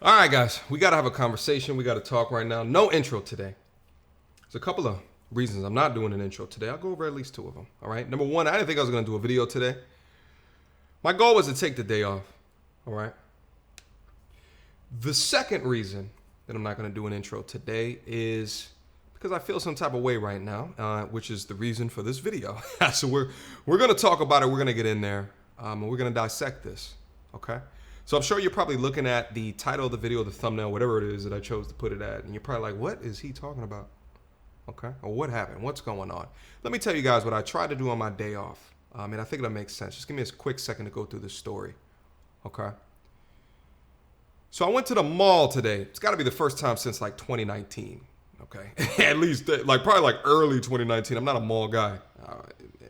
All right, guys, we got to have a conversation. We got to talk right now. No intro today. There's a couple of reasons I'm not doing an intro today. I'll go over at least two of them. All right. Number one, I didn't think I was going to do a video today. My goal was to take the day off. All right. The second reason that I'm not going to do an intro today is because I feel some type of way right now, which is the reason for this video. So we're going to talk about it. We're going to get in there, and we're going to dissect this. Okay. So I'm sure you're probably looking at the title of the video, the thumbnail, whatever it is that I chose to put it at, and you're probably like, what is he talking about? Okay. Or what happened? What's going on? Let me tell you guys what I tried to do on my day off. And I think that makes sense. Just give me a quick second to go through this story. Okay. So I went to the mall today. It's got to be the first time since like 2019. Okay. At least probably early 2019. I'm not a mall guy.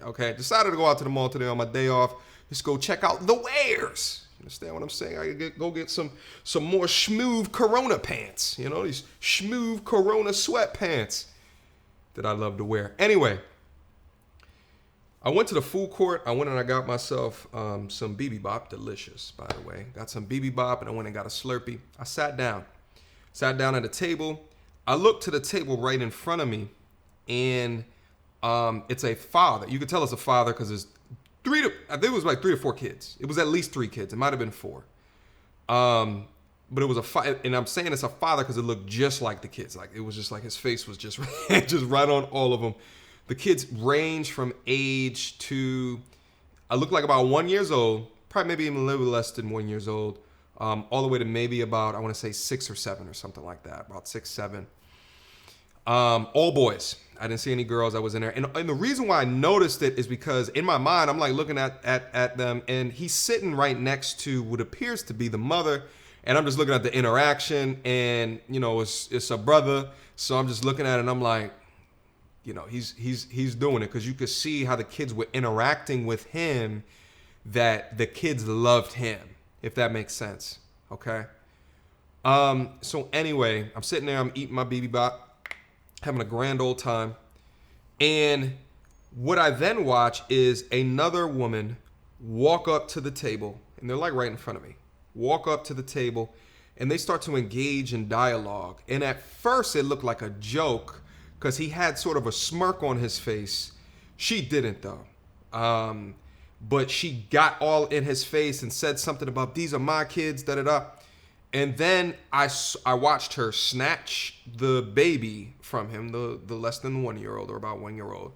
Okay. Decided to go out to the mall today on my day off. Just go check out the wares. Understand what I'm saying? I go get some more smooth Corona pants. You know, these smooth Corona sweatpants that I love to wear. Anyway, I went to the food court. I went and I got myself some BB Bop. Delicious, by the way. Got some BB Bop and I went and got a Slurpee. I sat down at a table. I looked to the table right in front of me, and it's a father. You could tell it's a father because it's I think it was like 3 or 4 kids. It was at least 3 kids. It might have been 4. But it was and I'm saying it's a father because it looked just like the kids. Like it was just like his face was just just right on all of them. The kids range from age to, I look like about 1 year old, probably maybe even a little less than 1 year old, all the way to maybe about, I want to say 6 or 7 or something like that, about 6, 7. All boys. I didn't see any girls. I was in there. And the reason why I noticed it is because in my mind, I'm like looking at them, and he's sitting right next to what appears to be the mother. And I'm just looking at the interaction, and, you know, it's a brother. So I'm just looking at it and I'm like, you know, he's doing it because you could see how the kids were interacting with him, that the kids loved him, if that makes sense. Okay. So anyway, I'm sitting there, I'm eating my BB Bop, having a grand old time. And what I then watch is another woman walk up to the table, and they're like right in front of me, walk up to the table, and they start to engage in dialogue. And at first it looked like a joke because he had sort of a smirk on his face. She didn't though. But she got all in his face and said something about, these are my kids, da-da-da. And then I watched her snatch the baby from him, the less than 1 year old or about 1 year old,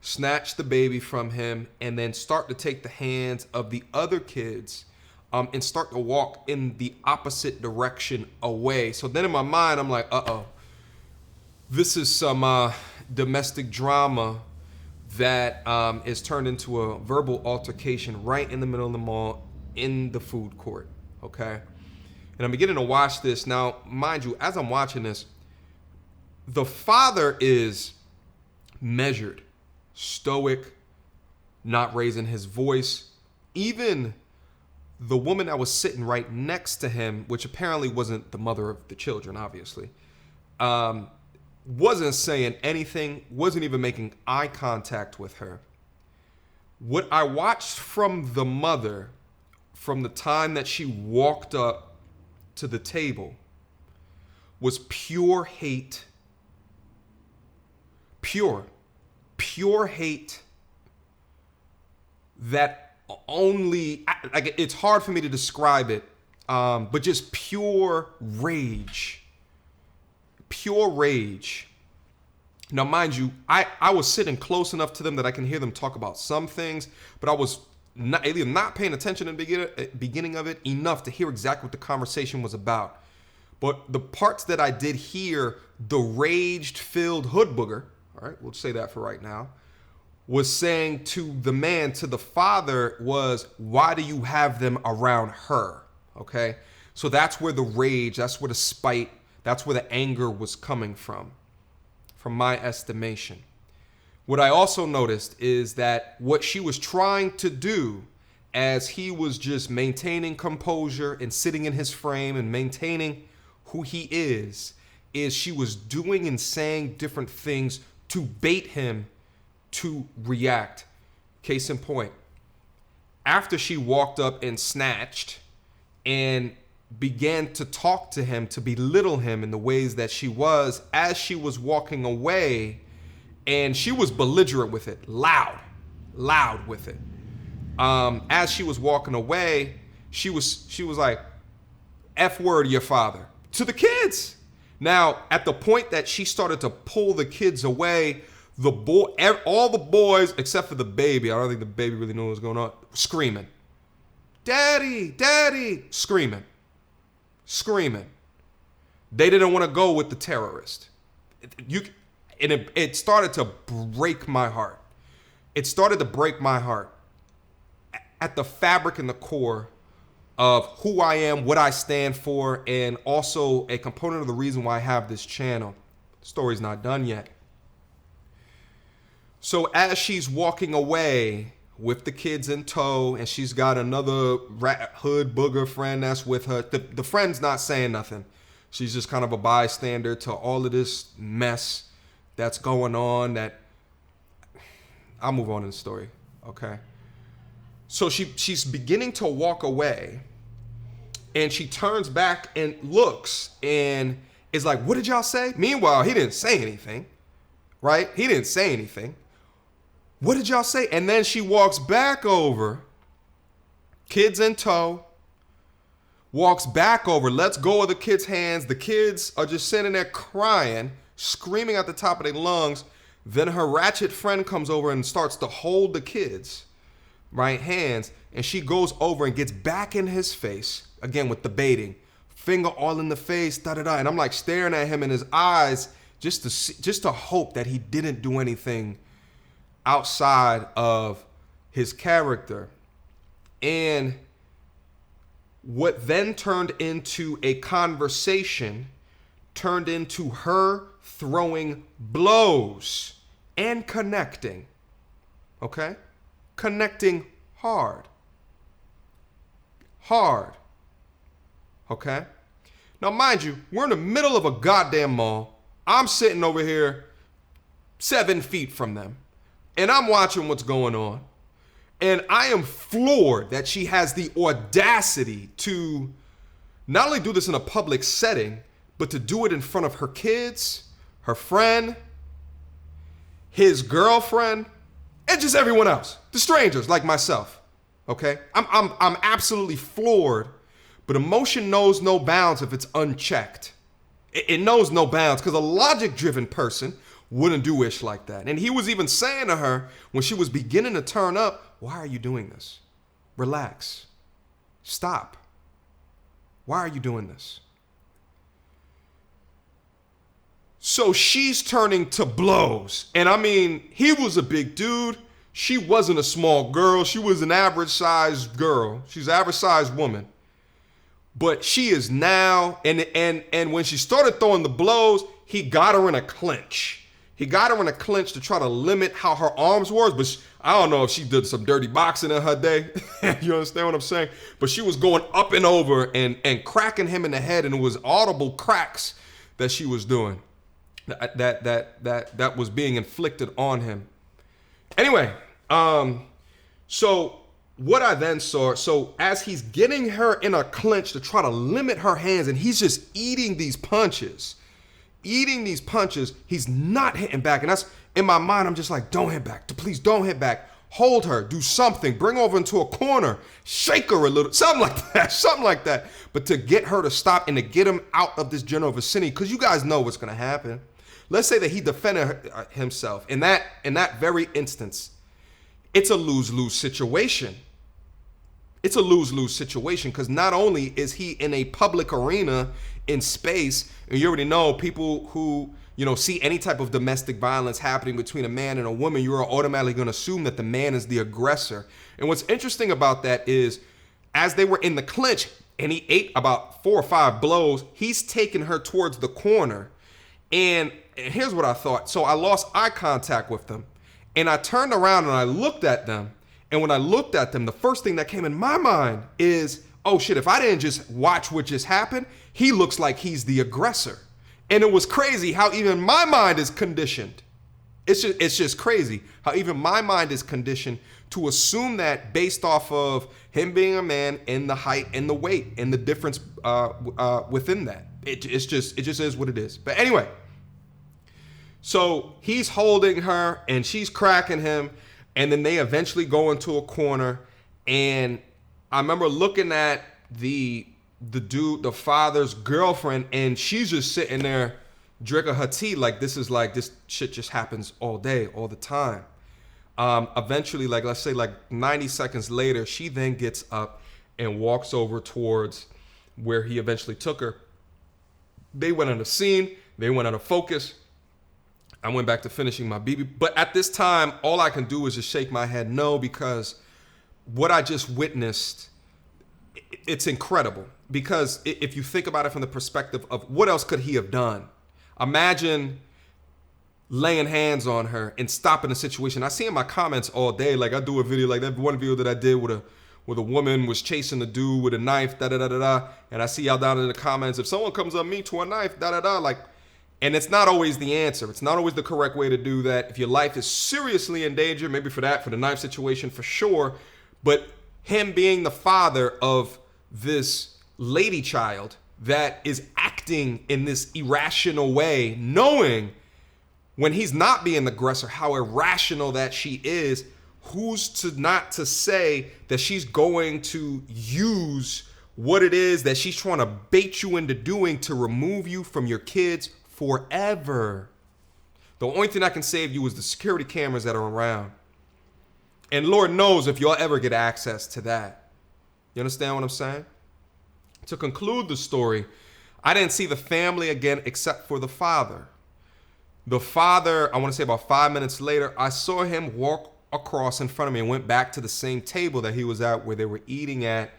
snatch the baby from him, and then start to take the hands of the other kids and start to walk in the opposite direction away. So then in my mind, I'm like, this is some domestic drama that is turned into a verbal altercation right in the middle of the mall in the food court, okay? And I'm beginning to watch this. Now, mind you, as I'm watching this, the father is measured, stoic, not raising his voice. Even the woman that was sitting right next to him, which apparently wasn't the mother of the children, obviously, wasn't saying anything, wasn't even making eye contact with her. What I watched from the mother, from the time that she walked up to the table, was pure hate. Pure hate that only, like, it's hard for me to describe it, but just pure rage. Pure rage. Now, mind you, I was sitting close enough to them that I can hear them talk about some things, but I was not paying attention in the beginning of it enough to hear exactly what the conversation was about. But the parts that I did hear, the rage-filled hood booger, all right, we'll say that for right now, was saying to the man, to the father, was, why do you have them around her? Okay? So that's where the rage, that's where the spite, that's where the anger was coming from my estimation. What I also noticed is that what she was trying to do, as he was just maintaining composure and sitting in his frame and maintaining who he is she was doing and saying different things to bait him to react. Case in point, after she walked up and snatched and began to talk to him, to belittle him in the ways that she was as she was walking away. And she was belligerent with it, loud with it. As she was walking away, she was like, F word your father, to the kids. Now, at the point that she started to pull the kids away, all the boys, except for the baby, I don't think the baby really knew what was going on, screaming. Daddy, daddy, screaming. They didn't want to go with the terrorist. It started to break my heart. It started to break my heart at the fabric and the core of who I am, what I stand for, and also a component of the reason why I have this channel. The story's not done yet. So as she's walking away with the kids in tow, and she's got another hood booger friend that's with her, the friend's not saying nothing. She's just kind of a bystander to all of this mess that's going on. That I'll move on in the story, okay? So she's beginning to walk away, and she turns back and looks and is like, what did y'all say? Meanwhile, he didn't say anything, right? He didn't say anything. What did y'all say? And then she walks back over, kids in tow, walks back over, lets go of the kids' hands. The kids are just sitting there crying, screaming at the top of their lungs. Then her ratchet friend comes over and starts to hold the kids' right hands, and she goes over and gets back in his face again with the baiting, finger all in the face, da-da-da. And I'm like staring at him in his eyes just to hope that he didn't do anything outside of his character. And what then turned into a conversation turned into her throwing blows and connecting. Okay? Connecting hard. Okay? Now, mind you, we're in the middle of a goddamn mall. I'm sitting over here 7 feet from them, and I'm watching what's going on. And I am floored that she has the audacity to not only do this in a public setting, but to do it in front of her kids, her friend, his girlfriend, and just everyone else, the strangers like myself. Okay? I'm absolutely floored, but emotion knows no bounds if it's unchecked. It knows no bounds, because a logic-driven person wouldn't do ish like that. And he was even saying to her when she was beginning to turn up, why are you doing this? Relax. Stop. Why are you doing this? So she's turning to blows. And I mean, he was a big dude. She wasn't a small girl. She was an average sized girl. She's an average sized woman. But she is now, and when she started throwing the blows, he got her in a clinch. He got her in a clinch to try to limit how her arms were. But I don't know if she did some dirty boxing in her day. You understand what I'm saying? But she was going up and over and cracking him in the head, and it was audible cracks that she was doing. That was being inflicted on him. Anyway, so what I then saw, so as he's getting her in a clinch to try to limit her hands, and he's just eating these punches, he's not hitting back. And that's, in my mind, I'm just like, don't hit back. Please don't hit back. Hold her. Do something. Bring her over into a corner. Shake her a little. Something like that. But to get her to stop and to get him out of this general vicinity, because you guys know what's going to happen. Let's say that he defended himself. In that very instance, it's a lose-lose situation. It's a lose-lose situation, because not only is he in a public arena in space, and you already know people who, see any type of domestic violence happening between a man and a woman, you are automatically going to assume that the man is the aggressor. And what's interesting about that is, as they were in the clinch and he ate about 4 or 5 blows, he's taking her towards the corner. And here's what I thought. So I lost eye contact with them, and I turned around and I looked at them. And when I looked at them, the first thing that came in my mind is, oh shit, if I didn't just watch what just happened, he looks like he's the aggressor. And it was crazy how even my mind is conditioned. It's just crazy how even my mind is conditioned to assume that based off of him being a man and the height and the weight and the difference within that. It just is what it is. But anyway, so he's holding her and she's cracking him, and then they eventually go into a corner. And I remember looking at the father's girlfriend, and she's just sitting there drinking her tea like this shit just happens all day, all the time. Eventually, like let's say like 90 seconds later, she then gets up and walks over towards where he eventually took her. They went out of scene. They went out of focus. I went back to finishing my BB. But at this time, all I can do is just shake my head no, because what I just witnessed, it's incredible. Because if you think about it from the perspective of what else could he have done? Imagine laying hands on her and stopping the situation. I see in my comments all day, like I do a video like that one video that I did with a woman was chasing a dude with a knife, da-da-da-da-da. And I see y'all down in the comments, if someone comes up me to a knife, da-da-da, like, and it's not always the answer. It's not always the correct way to do that. If your life is seriously in danger, maybe for the knife situation, for sure. But him being the father of this lady child that is acting in this irrational way, knowing when he's not being the aggressor, how irrational that she is, who's to not to say that she's going to use what it is that she's trying to bait you into doing to remove you from your kids forever. The only thing that can save you is the security cameras that are around. And Lord knows if you'll ever get access to that. You understand what I'm saying? To conclude the story, I didn't see the family again except for the father. The father, I want to say about 5 minutes later, I saw him walk across in front of me and went back to the same table that he was at where they were eating at.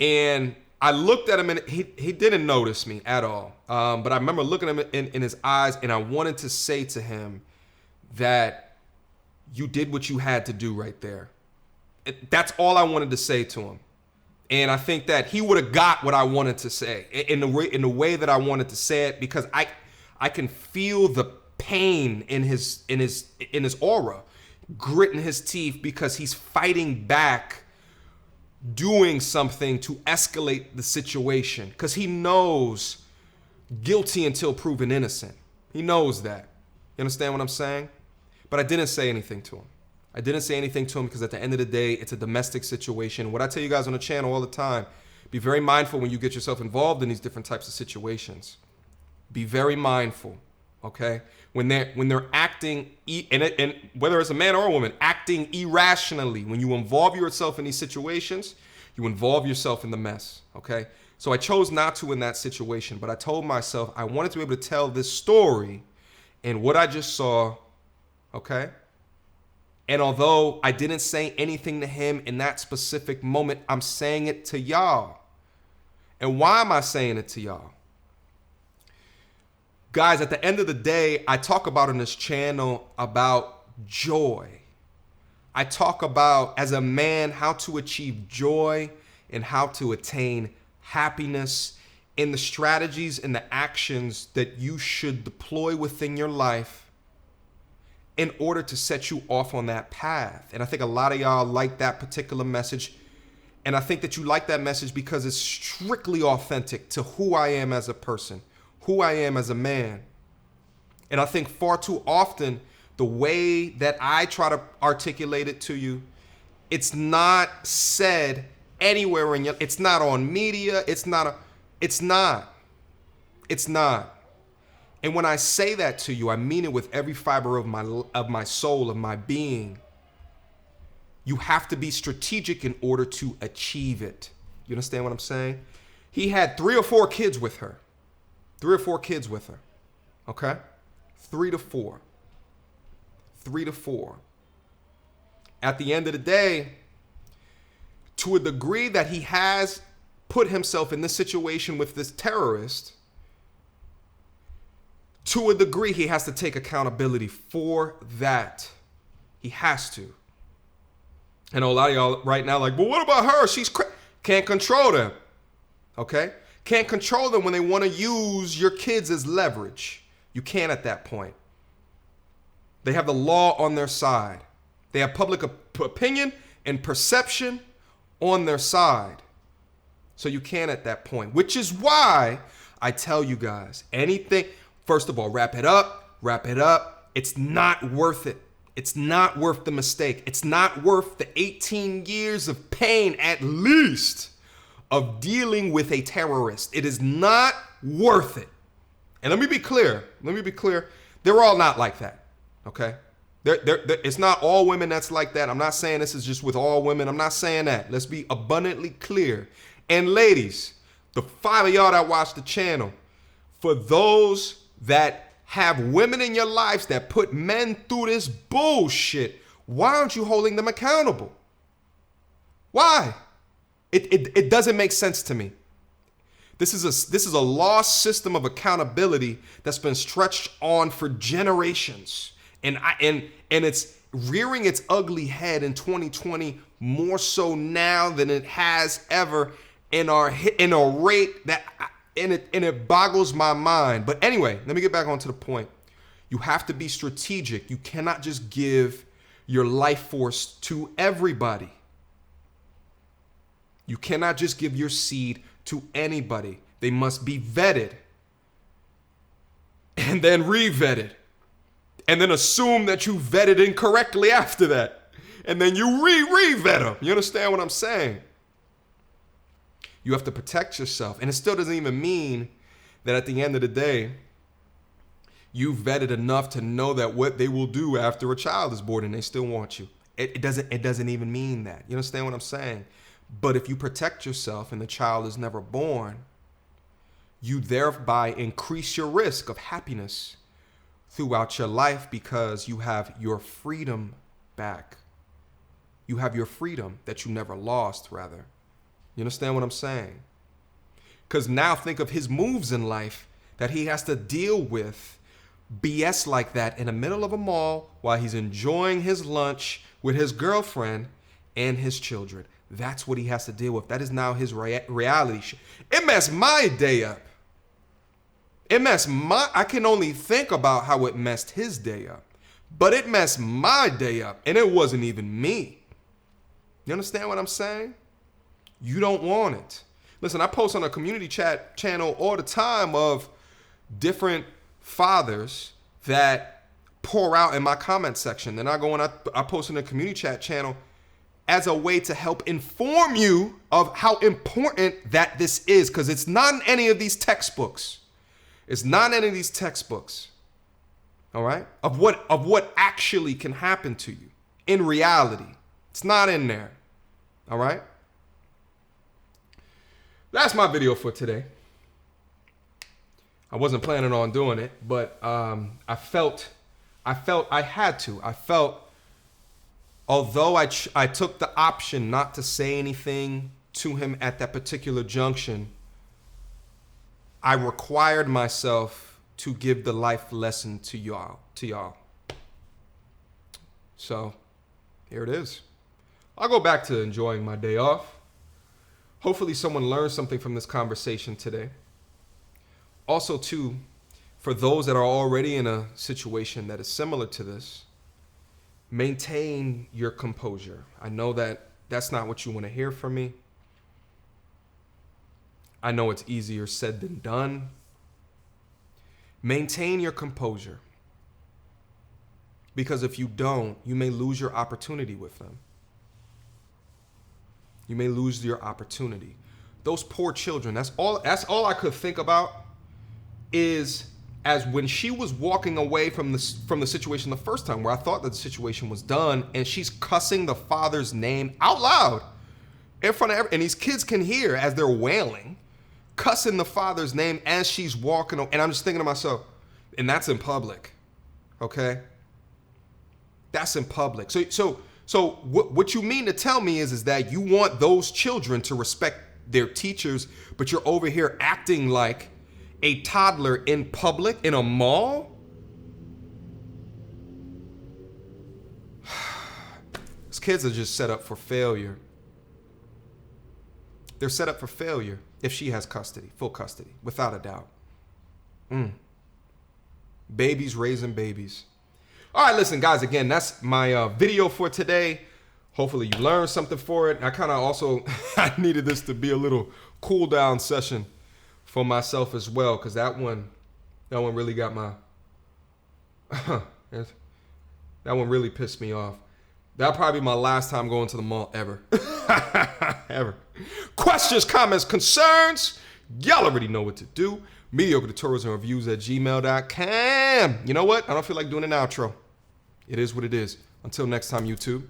And I looked at him and he didn't notice me at all. But I remember looking at him in his eyes, and I wanted to say to him that you did what you had to do right there. That's all I wanted to say to him. And I think that he would have got what I wanted to say in the way that I wanted to say it, because I can feel the pain in his aura, gritting his teeth, because he's fighting back, doing something to escalate the situation, because he knows guilty until proven innocent. He knows that. You understand what I'm saying? But I didn't say anything to him. I didn't say anything to him because at the end of the day, it's a domestic situation. What I tell you guys on the channel all the time, be very mindful when you get yourself involved in these different types of situations. Be very mindful, okay? When they're acting, and whether it's a man or a woman, acting irrationally, when you involve yourself in these situations, you involve yourself in the mess, okay? So I chose not to in that situation, but I told myself I wanted to be able to tell this story and what I just saw, okay? And although I didn't say anything to him in that specific moment, I'm saying it to y'all. And why am I saying it to y'all? Guys, at the end of the day, I talk about on this channel about joy. I talk about, as a man, how to achieve joy and how to attain happiness, in the strategies and the actions that you should deploy within your life in order to set you off on that path. And I think a lot of y'all like that particular message. And I think that you like that message because it's strictly authentic to who I am as a person, who I am as a man. And I think far too often, the way that I try to articulate it to you, it's not said anywhere in your, it's not on media, it's not. And when I say that to you, I mean it with every fiber of my soul, of my being. You have to be strategic in order to achieve it. You understand what I'm saying? He had 3 or 4 kids with her. 3 or 4 kids with her. Okay? 3 to 4. 3 to 4. At the end of the day, to a degree that he has put himself in this situation with this terrorist, to a degree, he has to take accountability for that. He has to. I know a lot of y'all right now like, but what about her? She's can't control them. Okay? Can't control them when they want to use your kids as leverage. You can't at that point. They have the law on their side. They have public opinion and perception on their side. So you can at that point, which is why I tell you guys, anything, first of all, wrap it up. It's not worth it. It's not worth the mistake. It's not worth the 18 years of pain, at least, of dealing with a terrorist. It is not worth it. And let me be clear. They're all not like that. Okay? It's not all women that's like that. I'm not saying this is just with all women. I'm not saying that. Let's be abundantly clear. And ladies, the 5 of y'all that watch the channel, for those that have women in your lives that put men through this bullshit, why aren't you holding them accountable? Why? It doesn't make sense to me. This is a lost system of accountability that's been stretched on for generations. And it's rearing its ugly head in 2020 more so now than it has ever in a rate that it boggles my mind. But anyway, let me get back onto the point. You have to be strategic. You cannot just give your life force to everybody. You cannot just give your seed to anybody. They must be vetted and then re-vetted, and then assume that you vetted incorrectly after that, and then you re-vet them. You understand what I'm saying? You have to protect yourself, and it still doesn't even mean that at the end of the day, you vetted enough to know that what they will do after a child is born and they still want you. It doesn't even mean that. You understand what I'm saying? But if you protect yourself and the child is never born, you thereby increase your risk of happiness throughout your life because you have your freedom back. You have your freedom that you never lost, rather. You understand what I'm saying? Because now think of his moves in life that he has to deal with BS like that in the middle of a mall while he's enjoying his lunch with his girlfriend and his children. That's what he has to deal with. That is now his reality. It messed my day up. I can only think about how it messed his day up. But it messed my day up, and it wasn't even me. You understand what I'm saying? You don't want it. Listen, I post on a community chat channel all the time of different fathers that pour out in my comment section. Then I go and I post in a community chat channel as a way to help inform you of how important that this is, because it's not in any of these textbooks. It's not in any of these textbooks. All right? Of what actually can happen to you in reality. It's not in there. All right? That's my video for today. I wasn't planning on doing it, but I felt I had to. I felt, although I took the option not to say anything to him at that particular junction, I required myself to give the life lesson to y'all. So here it is. I'll go back to enjoying my day off. Hopefully someone learned something from this conversation today. Also, too, for those that are already in a situation that is similar to this, maintain your composure. I know that that's not what you want to hear from me. I know it's easier said than done. Maintain your composure. Because if you don't, you may lose your opportunity with them. You may lose your opportunity. Those poor children, that's all I could think about is as when she was walking away from the situation the first time, where I thought that the situation was done, and she's cussing the father's name out loud in front of and these kids can hear as they're wailing, cussing the father's name as she's walking. And I'm just thinking to myself, and that's in public, okay? That's in public. So what you mean to tell me is that you want those children to respect their teachers, but you're over here acting like a toddler in public in a mall? These kids are just set up for failure. They're set up for failure if she has custody, full custody, without a doubt. Babies raising babies. All right, listen, guys, again, that's my video for today. Hopefully you learned something for it. I kind of also, I needed this to be a little cool down session for myself as well, because that one really got my, that one really pissed me off. That'll probably be my last time going to the mall ever. Ever. Questions, comments, concerns? Y'all already know what to do. Mediocre tutorials and reviews at gmail.com. You know what? I don't feel like doing an outro. It is what it is. Until next time, YouTube.